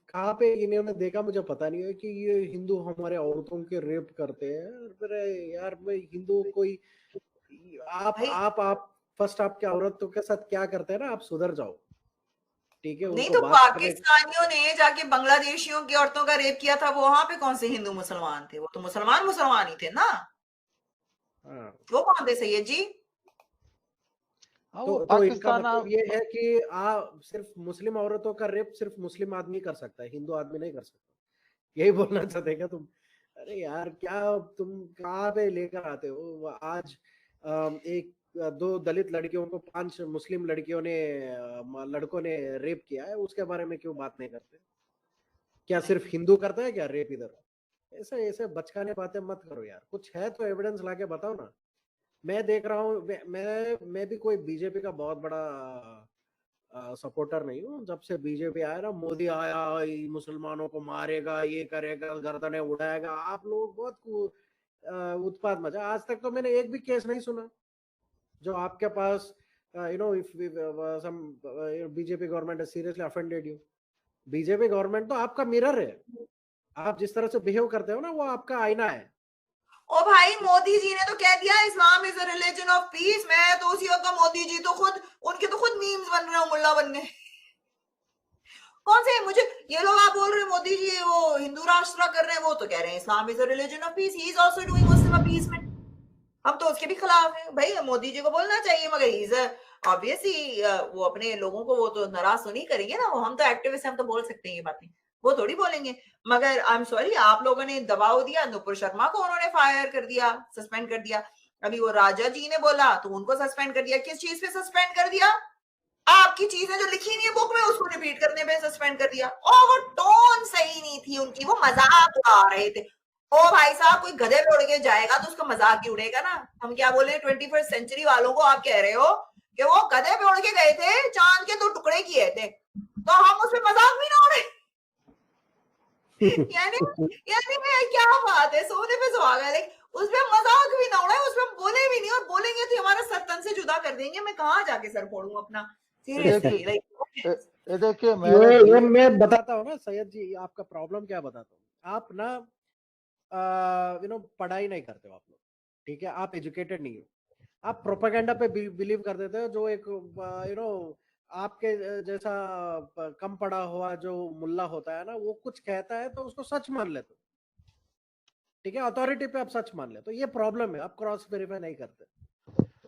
कहाँ पे इन्होंने देखा मुझे पता नहीं है कि ये हिंदू हमारे औरतों के रेप करते हैं। अरे यार, मैं हिंदू कोई भाई आप फर्स्ट आपके औरतों के साथ क्या करते हैं ना, आप सुधर जाओ, ठीक है। नहीं उनको तो बात करने, पाकिस्तानियों ने जाके बांग्लादेशियों की औरतों का रेप किया था, वो वहां पे कौन से हिंदू मुसलमान थे, वो तो मुसलमान मुसलमान ही थे ना, हाँ, वो कौन थे सैयद जी? हाँ, वो तो इनका पाकिस्तान मतलब ये है कि सिर्फ मुस्लिम औरतों का रेप सिर्फ मुस्लिम आदमी कर सकता है, हिंदू आदमी नहीं कर सकता, यही बोलना चाहते हैं क्या तुम? अरे यार, क्या तुम कहाँ पे लेकर आते हो? आज एक दो दलित लड़कियों को 5 मुस्लिम लड़कियों ने लड़कों ने रेप किया है, उसके बारे में क्यों बात नहीं करते? क्या सिर्फ हिंदू करता है क्या रेप इधर? ऐसे ऐसे बचकाने बातें मत करो यार, कुछ है तो एविडेंस लाके बताओ ना। मैं देख रहा हूँ, मैं भी कोई बीजेपी का बहुत बड़ा सपोर्टर नहीं हूँ। जब से बीजेपी आया ना, मोदी आया, ये मुसलमानों को मारेगा, ये करेगा, गर्दनें उड़ाएगा, आप लोग बहुत उत्पात मचा। आज तक तो मैंने एक भी केस नहीं सुना जो आपके पास इफ सम बीजेपी गवर्नमेंट है seriously offended you. BJP government तो आपका मिरर है, आप जिस तरह से बिहेव करते हो ना, वो आपका आईना है। ओ भाई, मोदी जी ने तो कह दिया Islam is a religion of peace. मैं तो उसी वक्त मोदी जी तो खुद, उनके तो खुद मीम्स बन रहे हो मुल्ला बनने। कौन से मुझे ये लोग आप बोल रहे हैं मोदी जी वो हिंदू राष्ट्र कर रहे हैं, वो तो कह रहे हैं Islam is a religion of peace, he is also doing Muslim appeasement. हम तो उसके भी खिलाफ हैं भाई, मोदी जी को बोलना चाहिए, मगर इज ऑब्वियसली वो अपने लोगों को वो तो नाराज तो नहीं करेंगे ना, वो हम तो एक्टिविस्ट, हम तो बोल सकते हैं ये बातें, वो थोड़ी बोलेंगे। मगर आई एम सॉरी, आप लोगों ने दबाव दिया, नुपुर शर्मा को उन्होंने फायर कर दिया, सस्पेंड कर दिया। अभी वो राजा जी ने बोला तो उनको सस्पेंड कर दिया। किस चीज पे सस्पेंड कर दिया? आपकी चीजें जो लिखी नहीं है बुक में उसको रिपीट करने पे सस्पेंड कर दिया। और वो टोन सही नहीं थी उनकी, वो मजाक उड़ा रहे थे। ओ भाई साहब, कोई गधे पे उड़ के जाएगा तो उसका मजाक ही उड़ेगा ना। हम क्या बोले 21st सेंचुरी वालों को, आप कह रहे हो कि वो गधे पे उड़ के गए थे, चांद के 2 टुकड़े किए थे, तो हम उसमें मजाक भी ना उड़े। यानी यानी मैं क्या बात है, सोने पे सुहागा, लाइक उसमें मजाक भी ना उड़ाए, उसमें बोले भी नहीं, और बोलेंगे तो हमारा सर तन से जुदा कर देंगे। मैं कहाँ जाके सर फोड़ूं अपना, सीरियसली लाइक। ये देखिए मेहरत जी, ये मैं बताता हूँ ना सैयद जी, आपका प्रॉब्लम क्या बताता हूँ। आप ना पढ़ाई नहीं करते हो आप लोग, ठीक है, आप एजुकेटेड नहीं हो। आप प्रोपेगेंडा पे बिलीव कर देते हो, जो एक आपके जैसा कम पढ़ा हुआ जो मुल्ला होता है ना, वो कुछ कहता है तो उसको सच मान लेते, ठीक है, अथॉरिटी पे आप सच मान ले, तो ये प्रॉब्लम है, आप क्रॉस वेरीफाई नहीं करते।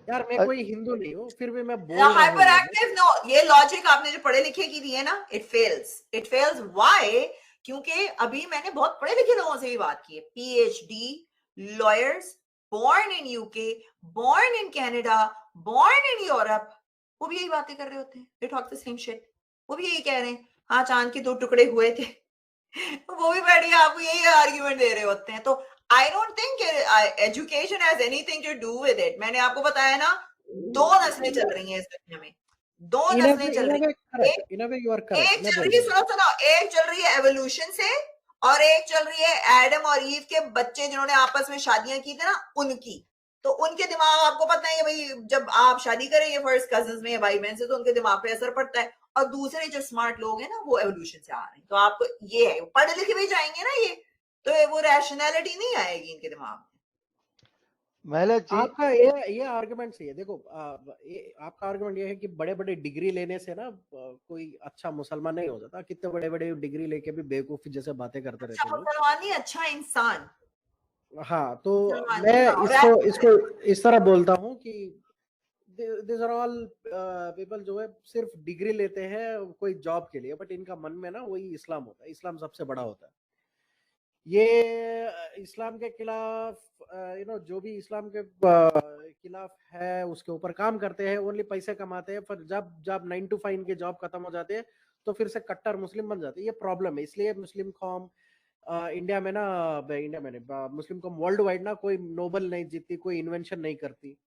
यार मैं कोई हिंदू नहीं हूँ, फिर भी मैं बोल रहा हूँ। हाइपर एक्टिव, नो, ये लॉजिक आपने जो पढ़े लिखे की दी है ना, इट फेल्स व्हाई? क्योंकि अभी मैंने बहुत पढ़े लिखे लोगों से भी बात की है, PhD lawyers, born in UK, born in Canada, born in Europe, वो भी यही बातें कर रहे होते हैं, they talk the same shit, वो भी यही कह रहे हैं, हाँ चांद के 2 टुकड़े हुए थे। वो भी बैठिए आपको यही आर्ग्यूमेंट दे रहे होते हैं। तो I don't think education has anything to do with it. मैंने आपको बताया ना, 2 नस्लें चल रही हैं इस दुनिया में, 2 नस्लें चल रही हैं। एक चल रही है, सुनो, एक चल रही है एवोल्यूशन से, और एक चल रही है एडम और ईव के बच्चे जिन्होंने आपस में शादियां की थी ना, उनकी। तो उनके दिमाग, आपको पता है कि भाई जब आप शादी करेंगे फर्स्ट कजन्स में, भाई बहन से, तो उनके दिमाग पे असर पड़ता है। और दूसरे जो स्मार्ट लोग हैं ना, वो एवोल्यूशन से आ रहे हैं। तो आपको ये है, पढ़े लिखे भी जाएंगे ना ये, तो वो रैशनैलिटी नहीं आएगी इनके दिमाग में। महिला जी, आपका ये आर्गुमेंट सही है। देखो आपका आर्गुमेंट ये है कि बड़े बड़े डिग्री लेने से ना कोई अच्छा मुसलमान नहीं हो जाता। कितने बड़े बड़े डिग्री लेके भी बेवकूफी जैसे बातें करते रहते हैं लोग। मुसलमान नहीं, अच्छा इंसान। हाँ, तो मैं इसको इस तरह बोलता हूँ कि दिस आर ऑल पीपल जो है सिर्फ डिग्री लेते हैं कोई जॉब के लिए, बट इनका मन में ना वही इस्लाम होता है, इस्लाम सबसे बड़ा होता है। ये इस्लाम के खिलाफ जो भी इस्लाम के खिलाफ है उसके ऊपर काम करते हैं, ओनली पैसे कमाते हैं, पर जब 9 to 5 इनके जॉब खत्म हो जाते हैं तो फिर से कट्टर मुस्लिम बन जाते हैं। ये प्रॉब्लम है। इसलिए मुस्लिम कौम इंडिया में ना मुस्लिम कौम वर्ल्ड वाइड ना कोई नोबल नहीं जीतती, कोई इन्वेंशन नहीं करती,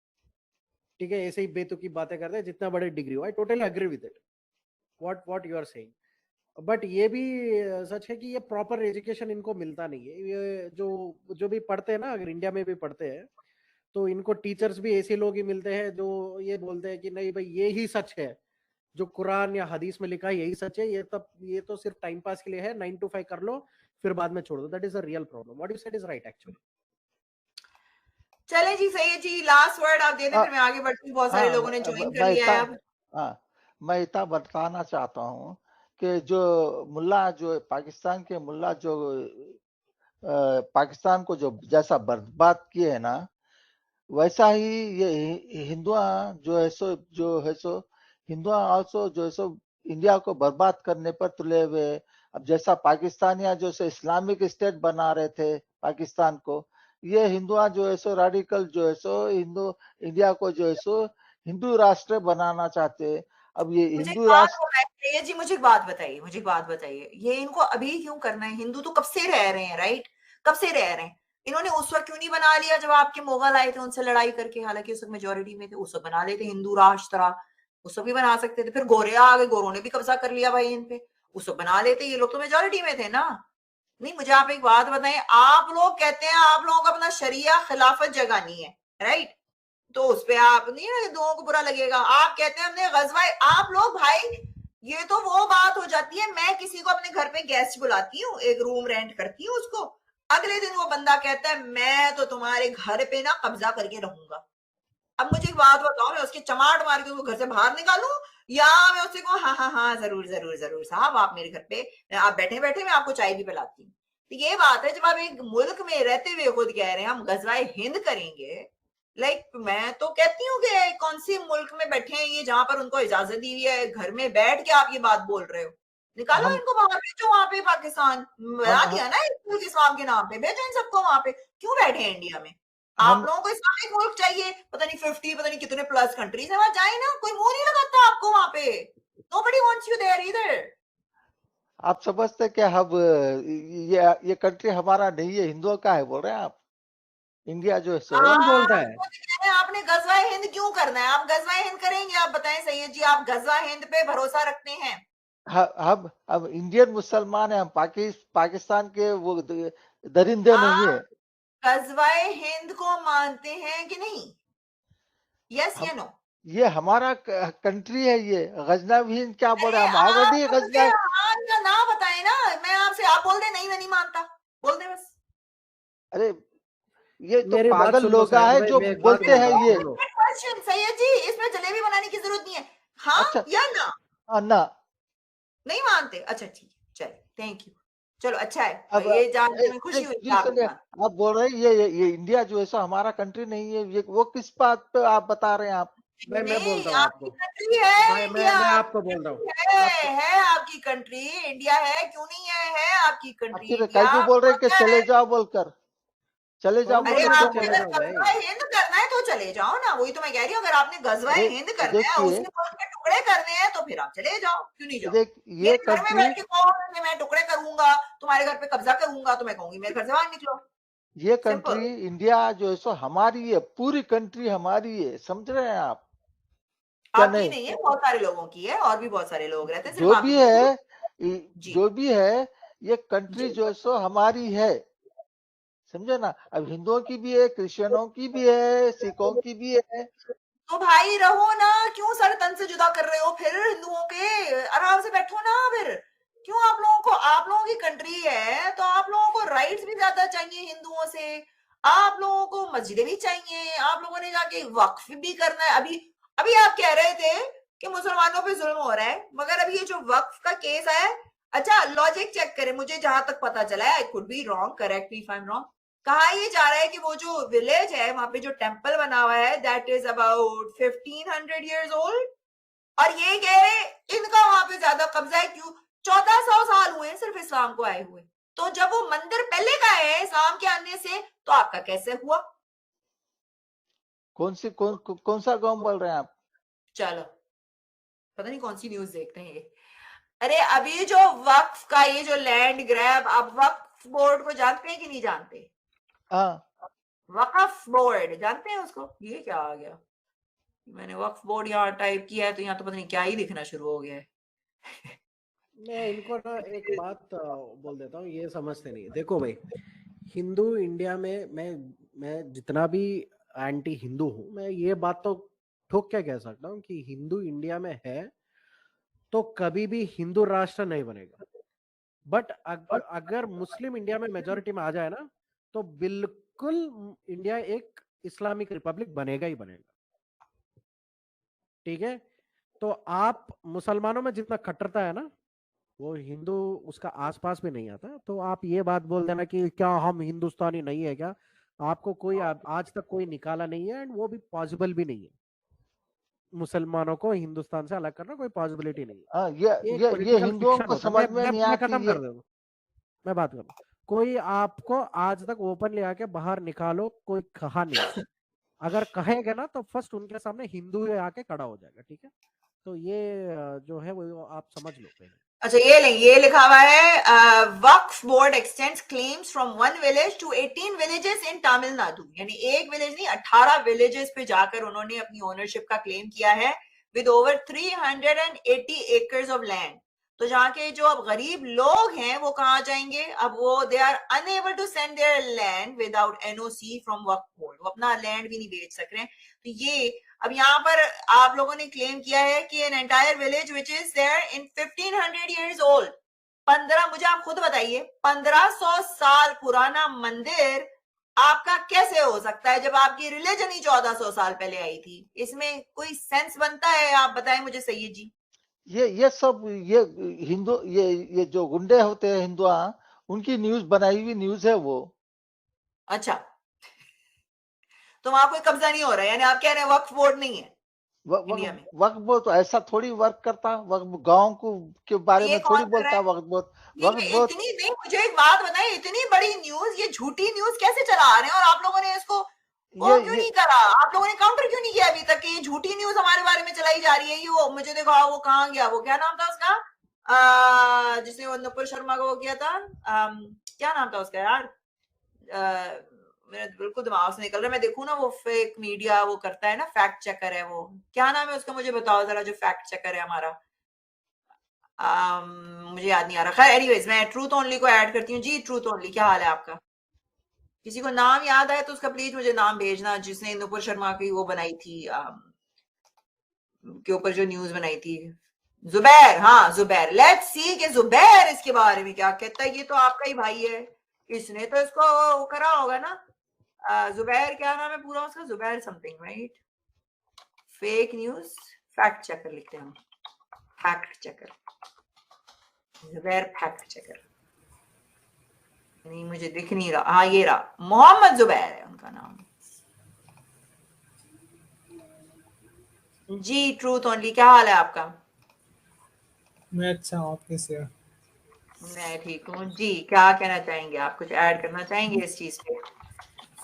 ठीक है, ऐसे ही बेतुकी बातें करते हैं जितना बड़े डिग्री हो। I totally agree with it what you are saying, but ये भी सच है कि ये प्रॉपर एजुकेशन इनको मिलता नहीं है। ये जो भी पढ़ते हैं ना, अगर इंडिया में भी पढ़ते हैं तो इनको टीचर्स भी ऐसे लोग ही मिलते हैं जो ये बोलते हैं कि नहीं भाई ये ही सच है, जो कुरान या हदीस में लिखा है यही सच है, ये तो सिर्फ टाइम पास के लिए है, 9 to 5 कर लो फिर बाद में छोड़ दो। That is a real problem. What you said is right actually. चले जी, सही है जी, लास्ट वर्ड आप दे दें, फिर मैं आगे बढ़ती हूँ। बहुत सारे लोगों ने ज्वाइन कर लिया है अब। मैं इतना बताना चाहता हूँ कि जो मुल्ला, जो पाकिस्तान के मुल्ला जो पाकिस्तान को जो जैसा बर्बाद किए है ना, वैसा ही ये हिंदुआ जो है सो हिंदुआ आल्सो जो है सो इंडिया को बर्बाद करने पर तुले हुए। अब जैसा पाकिस्तानिया जो से इस्लामिक स्टेट बना रहे थे पाकिस्तान को, ये हिंदुआ जो है सो रेडिकल जो है सो हिंदू इंडिया को जो है सो हिंदू राष्ट्र बनाना चाहते हैं। अब ये हिंदू राष्ट्र जी, मुझे एक बात बताइए, ये इनको अभी क्यों करना है? हिंदू तो कब से रह रहे हैं, राइट? कब से रह रहे हैं? इन्होंने उस वक्त क्यों नहीं बना लिया जब आपके मुगल आए थे उनसे लड़ाई करके? हालांकि उस वक्त मेजोरिटी में थे, उस वक्त बना लेते हिंदू राष्ट्र, उस वक्त भी बना सकते थे। फिर गोरे आ गए, गोरों ने भी कब्जा कर लिया भाई इन पे, उस वक्त बना लेते। ये लोग तो मेजोरिटी में थे ना। नहीं, मुझे आप एक बात बताएं, आप लोग कहते हैं आप लोगों का अपना शरिया खिलाफत जगानी है, राइट? तो उस पे आप नहीं, लोगों को बुरा लगेगा। आप कहते हैं हमने गजवाए, आप लोग भाई, ये तो वो बात हो जाती है, मैं किसी को अपने घर पे गेस्ट बुलाती हूँ, एक रूम रेंट करती हूँ उसको, अगले दिन वो बंदा कहता है मैं तो तुम्हारे घर पे ना कब्जा करके रहूंगा। अब मुझे एक बात बताओ, मैं उसके चमाट मार के उसको घर से बाहर निकालूं, या मैं उससे कहूँ हाँ हाँ हाँ जरूर जरूर जरूर साहब, आप मेरे घर पे आप बैठे बैठे मैं आपको चाय भी पिलाती हूँ। तो ये बात है, जब आप एक मुल्क में रहते हुए खुद कह रहे हैं हम गजवाए हिंद करेंगे, मैं तो कहती हूँ कि कौन सी मुल्क में बैठे हैं ये जहां पर उनको इजाजत दी हुई है, घर में बैठ के आप ये बात बोल रहे हो? निकालो इनको बाहर, भेजो वहां पे। पाकिस्तान बना दिया ना एक मुल्क इस्लाम के नाम पे, भेजो इन सबको वहां पे। क्यों बैठे हैं इंडिया में? आप लोगों को इस्लामिक मुल्क चाहिए, पता नहीं 50 पता नहीं कितने प्लस कंट्रीज है, वहां जाए ना, कोई मुंह नहीं लगाता आपको वहां पे। Nobody wants you there either. आप समझते क्या हम ये कंट्री हमारा नहीं है, हिंदुओं का है बोल रहे हैं आप? इंडिया जो है सो कौन बोलता है? आपने गजवाए हिंद क्यों करना है? आप गजवाए हिंद करेंगे? आप बताएं सैयद जी, आप गजवा हिंद पे भरोसा रखते हैं? हम अब इंडियन मुसलमान है, हम पाकिस्तान के वो दरिंदे नहीं है। गजवाए हिंद को मानते हैं कि नहीं? यस या नो? ये हमारा कंट्री है, ये गजनवी हिंद क्या बोल रहे हैं? हम ऑलरेडी गजनवी। हाँ ना बताए ना, मैं आपसे, आप बोल दे नहीं मैं नहीं मानता, बोल दे बस। अरे ये तो पागल लोग हैं जो बोलते हैं ये। क्वेश्चन सैयद जी, इसमें जलेबी बनाने की जरूरत नहीं है, हाँ अच्छा, या ना? ना नहीं मानते? अच्छा ठीक है, चलिए, थैंक यू। चलो अच्छा है, अब ये जान के मैं खुशी हुई कि जी आप सुनिए, मानते। आप बोल रहे हैं ये इंडिया जो है सो हमारा कंट्री नहीं है, ये वो किस बात पे आप बता रहे हैं आप? मैं बोलता नहीं, हूँ आपकी आपको कंट्री है भाई, इंडिया, मैं आपकी आपको बोल रहा हूँ कंट्री आपको। है आपकी कंट्री इंडिया है, क्यों नहीं है आपकी अब कंट्री फिर कल इंडिया, क्यों बोल रहे हैं कि मगर चले जाओ बोलकर, चले जाओ कौन अरे बोला बोलकर कि क्यों आपको बोल चले रहे अगर हैं? जाओ भाई? गजवाए हिंद करना है तो चले जाओ ना, वही तो मैं कह रही हूँ, अगर आपने गजवाए अरे हिंद करना है, देखिए, उसके मुल्क के टुकड़े करने हैं तो फिर आप चले जाओ, क्यों नहीं जाओ? देख ये मेरे घर में कंट्री बैठ के कहो कि मैं टुकड़े करूंगा, तुम्हारे घर पे कब्जा करूंगा, तो मैं कहूंगी मेरे घर से बाहर निकलो, ये सिंपल। कंट्री इंडिया जो है सो हमारी है, पूरी कंट्री हमारी है, समझ रहे हैं आप क्या? आपकी नहीं, नहीं है, बहुत सारे लोगों की है, और भी बहुत सारे लोग रहते हैं, सिर्फ जो आपकी भी नहीं है। है, जी जो भी है, ये कंट्री जी। जो है सो हमारी है, समझे ना? अब हिंदुओं की भी है, क्रिश्चियनों की भी है, सिखों की भी है। तो भाई रहो ना, क्यों सर तन से जुदा कर रहे हो फिर हिंदुओं के? आराम से बैठो ना फिर। क्यों आप लोगों को, आप लोगों की कंट्री है तो आप लोगों को राइट्स भी ज्यादा चाहिए हिंदुओं से, आप लोगों को मस्जिदें भी चाहिए, आप लोगों ने जाके वक्फ भी करना है। अभी अभी आप कह रहे थे कि मुसलमानों पे जुल्म हो रहा है, मगर अभी ये जो वक्फ का केस है, अच्छा लॉजिक चेक करें, मुझे जहां तक पता चला है, I could be wrong, correct me if I am wrong, कहा ये जा रहा है कि वो जो विलेज है वहां पे जो टेम्पल बना हुआ है that is about 1500 years old, और ये कह रहे इनका वहां पे ज्यादा कब्जा है, क्यों? 1400 साल हुए हैं सिर्फ इस्लाम को आए हुए, तो जब वो मंदिर पहले का है इस्लाम के आने से, तो आपका कैसे हुआ? कौन सा गांव बोल रहे हैं आप? चलो, पता नहीं कौन सी न्यूज देखते हैं ये। अरे अभी जो वक्फ का ये जो लैंड ग्रैब, आप वक्फ बोर्ड को जानते हैं कि नहीं जानते? हाँ, वक्फ बोर्ड जानते हैं उसको? ये क्या आ गया, मैंने वक्फ बोर्ड यहाँ टाइप किया है तो यहाँ तो पता नहीं क्या ही दिखना शुरू हो गया है। मैं इनको ना एक बात बोल देता हूँ, ये समझते नहीं। देखो भाई, हिंदू इंडिया में मैं जितना भी एंटी हिंदू हूँ, मैं ये बात तो ठोक क्या कह सकता हूँ कि हिंदू इंडिया में है तो कभी भी हिंदू राष्ट्र नहीं बनेगा। बट अगर मुस्लिम इंडिया में मेजोरिटी में आ जाए ना, तो बिल्कुल इंडिया एक इस्लामिक रिपब्लिक बनेगा ही बनेगा। ठीक है? तो आप मुसलमानों में जितना कट्टरता है ना, वो हिंदू उसका आसपास भी नहीं आता। तो आप ये बात बोल देना कि क्या हम हिंदुस्तानी नहीं है क्या, आपको कोई आज तक कोई निकाला नहीं है, एंड वो भी पॉसिबल भी नहीं है। मुसलमानों को हिंदुस्तान से अलग करना कोई पॉसिबिलिटी नहीं हाँ, है। एक ये पॉलिटिकल हिंदुओं फिक्शन को होता है। समझ में नहीं मैं आती खत्म ये। कर दूँ, मैं बात करूँ। कोई आपको आज तक ओपन ले आके बाहर निकालो कोई कहा नहीं है। अगर कहेगा ना तो फर्स्ट उनके सामने हिंदू आके खड़ा हो जाएगा। ठीक है? तो ये जो है वो आप समझ लो पहले। अच्छा ये लें, ये लिखा हुआ है वक्फ board x tends claims from 1 village to 18 villages in Tamil Nadu, यानी एक विलेज नहीं 18 विलेजेस पे जाकर उन्होंने अपनी ओनरशिप का क्लेम किया है with over 380 acres of land. तो जहाँ के जो अब गरीब लोग हैं वो कहाँ जाएंगे? अब वो they are unable to send their land without NOC from Waqf board, वो अपना लैंड भी नहीं बेच सक रहे हैं। तो ये अब यहाँ पर आप लोगों ने क्लेम किया है कि an entire village which is there in 1500 years old, 15, मुझे आप खुद बताइए 1500 साल पुराना मंदिर आपका कैसे हो सकता है जब आपकी रिलीजन ही 1400 साल पहले आई थी? इसमें कोई सेंस बनता है? आप बताएं मुझे सैयद जी। ये सब ये हिंदू ये जो गुंडे होते हैं हिंदुआ, उनकी न्यूज बनाई हुई न्यूज है वो। अच्छा, तो वहां कोई कब्जा नहीं हो रहा है, यानी आप कह रहे हैं वक्फ बोर्ड नहीं है इंडिया में? वक्त बोर्ड तो ऐसा थोड़ी वर्क करता, वक्त गांव को के बारे ये में थोड़ी कौन कर रहा बोलता है? वक्त बोर्ड। ये वक्त बोर्ड इतनी नहीं, मुझे एक बात बताइए, इतनी बड़ी न्यूज, ये झूठी न्यूज कैसे चला रहे हैं और आप लोगों ने इसको वो क्यों ये नहीं करा? आप लोगों ने काउंटर क्यों नहीं किया अभी तक कि ये झूठी न्यूज हमारे बारे में चलाई जा रही है? ये वो मुझे देखो वो कहाँ गया, वो क्या नाम था उसका, जिसने वो नुपुर शर्मा को वो किया था, क्या नाम था उसका यार? मेरा बिल्कुल दिमाग से निकल रहा है, मैं देखूं ना वो फेक मीडिया वो करता है ना, फैक्ट चेकर है वो, क्या नाम है उसका? मुझे बताओ जरा, जो फैक्ट चेकर है हमारा। मुझे याद नहीं आ रहा। खैर एनीवेज, मैं ट्रूथ ओनली को ऐड करती हूँ जी। ट्रूथ ओनली, क्या हाल है आपका? किसी को नाम याद आए तो उसका प्लीज मुझे नाम भेजना, जिसने नुपुर शर्मा की वो बनाई थी के ऊपर जो न्यूज बनाई थी। जुबैर, हाँ जुबैर। लेट्स सी कि जुबैर इसके बारे में क्या कहता है। ये तो आपका ही भाई है, इसने तो इसको वो करा होगा ना। जुबैर क्या नाम है पूरा उसका? Zubair something, right? Fake news fact checker लिखते हैं हम। Fact checker, Zubair fact checker. नहीं मुझे दिख नहीं रहा, हाँ ये रहा, मोहम्मद जुबैर है उनका नाम। जी ट्रूथ ओनली, क्या हाल है आपका? मैं अच्छा हूँ, आप कैसे हो? मैं ठीक हूँ जी। क्या कहना चाहेंगे आप, कुछ ऐड करना चाहेंगे इस चीज पे?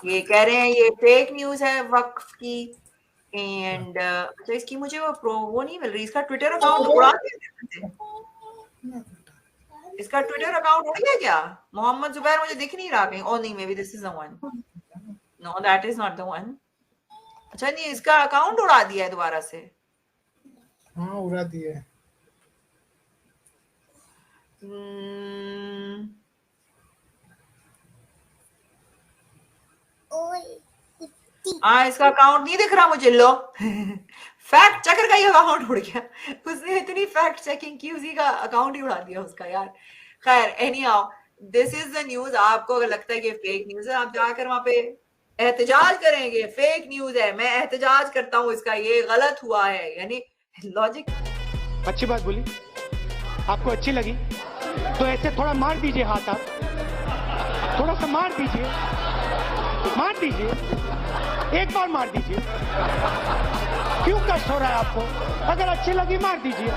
ये कह रहे हैं ये फेक न्यूज है वक्फ की, एंड अच्छा इसकी मुझे वो नहीं मिल रही, इसका ट्विटर अकाउंट उड़ा दिया, इसका ट्विटर अकाउंट उड़ गया क्या? मोहम्मद जुबैर मुझे दिख नहीं रहा कहीं। ओ नहीं, may be this is the one, know that is not the one. अच्छा नहीं, इसका अकाउंट उड़ा दिया है दोबारा से। हाँ उड़ा दिए। हाँ इसका अकाउंट नहीं दिख रहा मुझे, लो फैक्ट चेकर का ही अकाउंट उड़ गया। उसने इतनी फैक्ट चेकिंग की, उसी का अकाउंट ही उड़ा दिया उसका यार। खैर any how, this is the news. आपको अगर लगता है कि फेक न्यूज है, आप जाकर वहां पे एहतजाज करेंगे, फेक न्यूज है, मैं एहतजाज करता हूँ इसका, ये गलत हुआ है, यानी लॉजिक। अच्छी बात बोली, आपको अच्छी लगी तो ऐसे थोड़ा मार दीजिए हाथ, आप थोड़ा सा मार दीजिए, एक बार मार दीजिए। क्यों कष्ट हो रहा है आपको? अगर अच्छी लगी मार दीजिए।